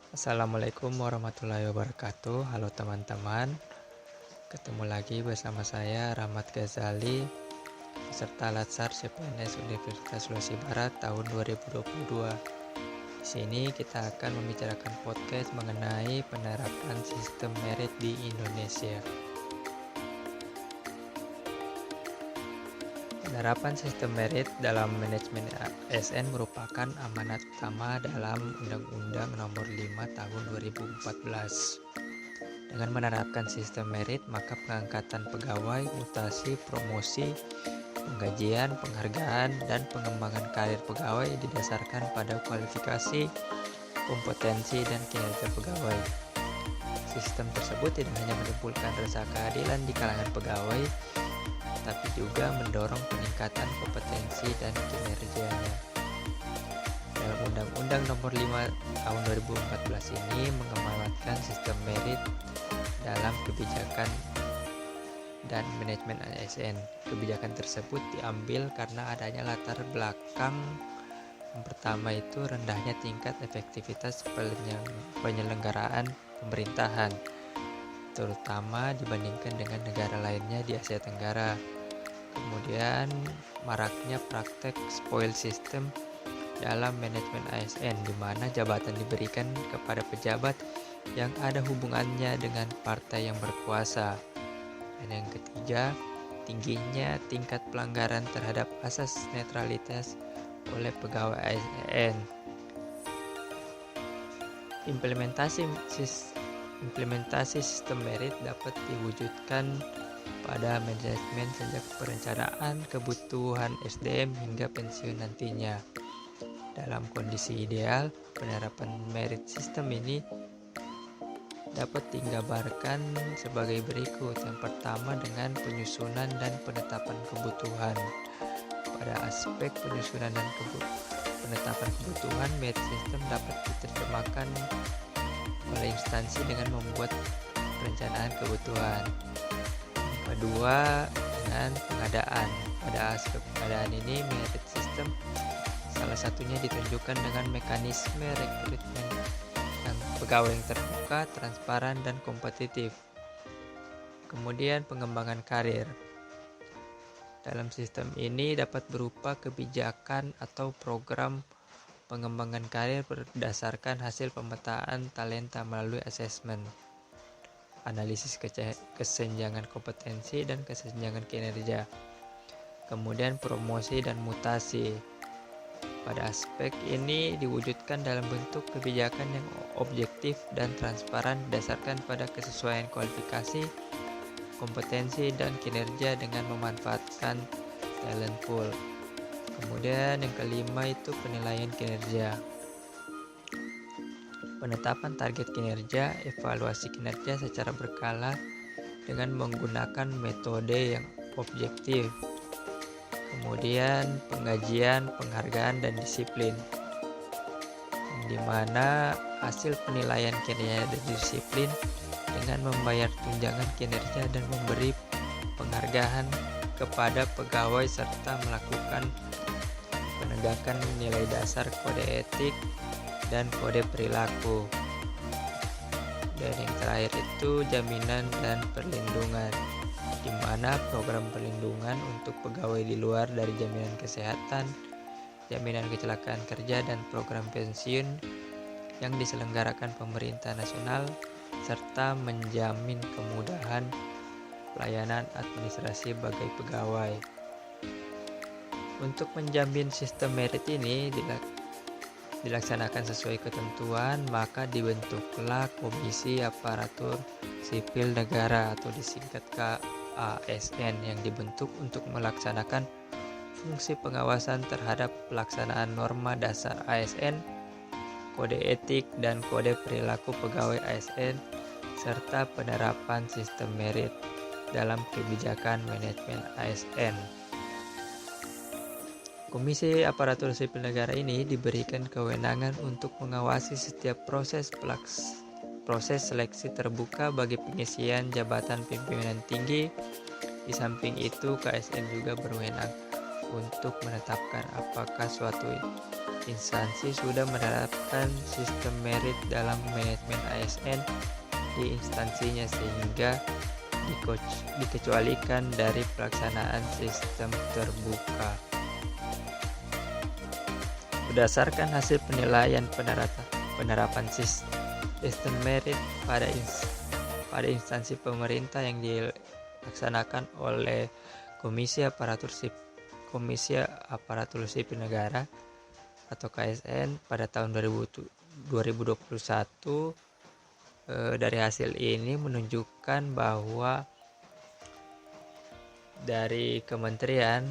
Assalamualaikum warahmatullahi wabarakatuh. Halo teman-teman, ketemu lagi bersama saya Rahmat Ghazali, peserta Latsar CPNS Universitas Sulawesi Barat tahun 2022. Di sini kita akan membicarakan podcast mengenai penerapan sistem merit di Indonesia. Penerapan sistem merit dalam manajemen ASN merupakan amanat utama dalam Undang-Undang Nomor 5 Tahun 2014. Dengan menerapkan sistem merit, maka pengangkatan pegawai, mutasi, promosi, penggajian, penghargaan, dan pengembangan karir pegawai didasarkan pada kualifikasi, kompetensi, dan kinerja pegawai. Sistem tersebut tidak hanya menimbulkan rasa keadilan di kalangan pegawai, tapi juga mendorong peningkatan kompetensi dan kinerjanya. Dalam Undang-Undang Nomor 5 Tahun 2014 ini mengamanatkan sistem merit dalam kebijakan dan manajemen ASN. Kebijakan tersebut diambil karena adanya latar belakang yang pertama itu rendahnya tingkat efektivitas penyelenggaraan pemerintahan, terutama dibandingkan dengan negara lainnya di Asia Tenggara. Kemudian maraknya praktek spoil system dalam manajemen ASN, di mana jabatan diberikan kepada pejabat yang ada hubungannya dengan partai yang berkuasa. Dan yang ketiga, tingginya tingkat pelanggaran terhadap asas netralitas oleh pegawai ASN. Implementasi sistem merit dapat diwujudkan pada manajemen sejak perencanaan kebutuhan SDM hingga pensiun nantinya. Dalam kondisi ideal, penerapan merit sistem ini dapat digambarkan sebagai berikut. Yang pertama, dengan penyusunan dan penetapan kebutuhan. Pada aspek penyusunan dan penetapan kebutuhan, merit system dapat diterjemahkan oleh instansi dengan membuat perencanaan kebutuhan. Kedua, dengan pengadaan. Pada aspek pengadaan ini, merit system salah satunya ditunjukkan dengan mekanisme rekrutmen yang pegawai yang terbuka, transparan, dan kompetitif. Kemudian pengembangan karir. Dalam sistem ini dapat berupa kebijakan atau program pengembangan karir berdasarkan hasil pemetaan talenta melalui asesmen, analisis kesenjangan kompetensi dan kesenjangan kinerja. Kemudian promosi dan mutasi. Pada aspek ini diwujudkan dalam bentuk kebijakan yang objektif dan transparan berdasarkan pada kesesuaian kualifikasi, kompetensi, dan kinerja dengan memanfaatkan talent pool. Kemudian yang kelima itu penilaian kinerja. Penetapan target kinerja, evaluasi kinerja secara berkala dengan menggunakan metode yang objektif. Kemudian penggajian, penghargaan, dan disiplin, di mana hasil penilaian kinerja dan disiplin dengan membayar tunjangan kinerja dan memberi penghargaan kepada pegawai serta melakukan penegakan nilai dasar kode etik dan kode perilaku. Dan yang terakhir itu jaminan dan perlindungan, di mana program perlindungan untuk pegawai di luar dari jaminan kesehatan, jaminan kecelakaan kerja, dan program pensiun yang diselenggarakan pemerintah nasional, serta menjamin kemudahan pelayanan administrasi bagi pegawai. Untuk menjamin sistem merit ini dilaksanakan sesuai ketentuan, maka dibentuklah Komisi Aparatur Sipil Negara atau disingkat KASN yang dibentuk untuk melaksanakan fungsi pengawasan terhadap pelaksanaan norma dasar ASN, kode etik dan kode perilaku pegawai ASN, serta penerapan sistem merit dalam kebijakan manajemen ASN. Komisi Aparatur Sipil Negara ini diberikan kewenangan untuk mengawasi setiap proses seleksi terbuka bagi pengisian jabatan pimpinan tinggi. Di samping itu, KSN juga berwenang untuk menetapkan apakah suatu instansi sudah menerapkan sistem merit dalam manajemen ASN di instansinya sehingga dikecualikan dari pelaksanaan sistem terbuka. Berdasarkan hasil penilaian penerapan sistem merit pada instansi pemerintah yang dilaksanakan oleh Komisi Aparatur Sipil Negara atau KSN pada tahun 2021, dari hasil ini menunjukkan bahwa dari kementerian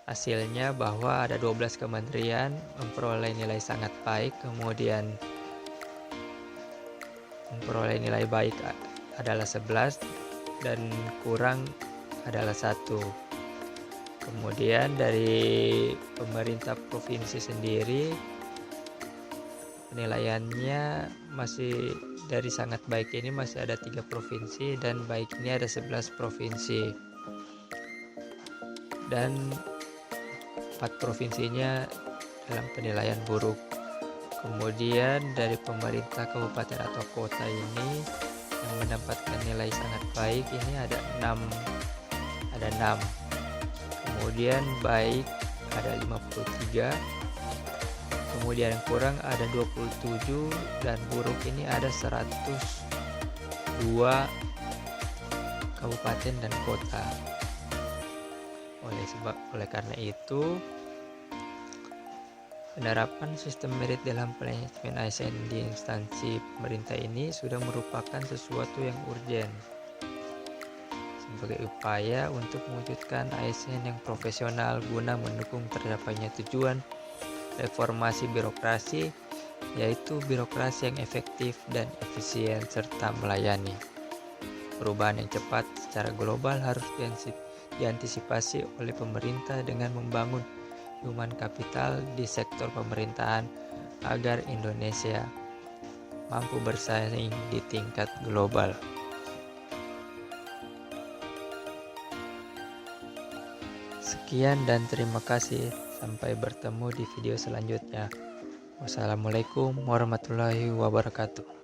hasilnya bahwa ada 12 kementerian memperoleh nilai sangat baik, kemudian memperoleh nilai baik adalah 11 dan kurang adalah 1. Kemudian dari pemerintah provinsi sendiri penilaiannya masih dari sangat baik ini masih ada 3 provinsi dan baik ini ada 11 provinsi. Dan 4 provinsinya dalam penilaian buruk. Kemudian dari pemerintah kabupaten atau kota ini yang mendapatkan nilai sangat baik ini ada 6. Kemudian baik ada 53. Kemudian kurang ada 27 dan buruk ini ada 102 kabupaten dan kota. Oleh karena itu, penerapan sistem merit dalam manajemen ASN di instansi pemerintah ini sudah merupakan sesuatu yang urgen sebagai upaya untuk mewujudkan ASN yang profesional guna mendukung tercapainya tujuan reformasi birokrasi, yaitu birokrasi yang efektif dan efisien serta melayani. Perubahan yang cepat secara global harus diantisipasi oleh pemerintah dengan membangun human capital di sektor pemerintahan agar Indonesia mampu bersaing di tingkat global. Sekian dan terima kasih. Sampai bertemu di video selanjutnya. Wassalamualaikum warahmatullahi wabarakatuh.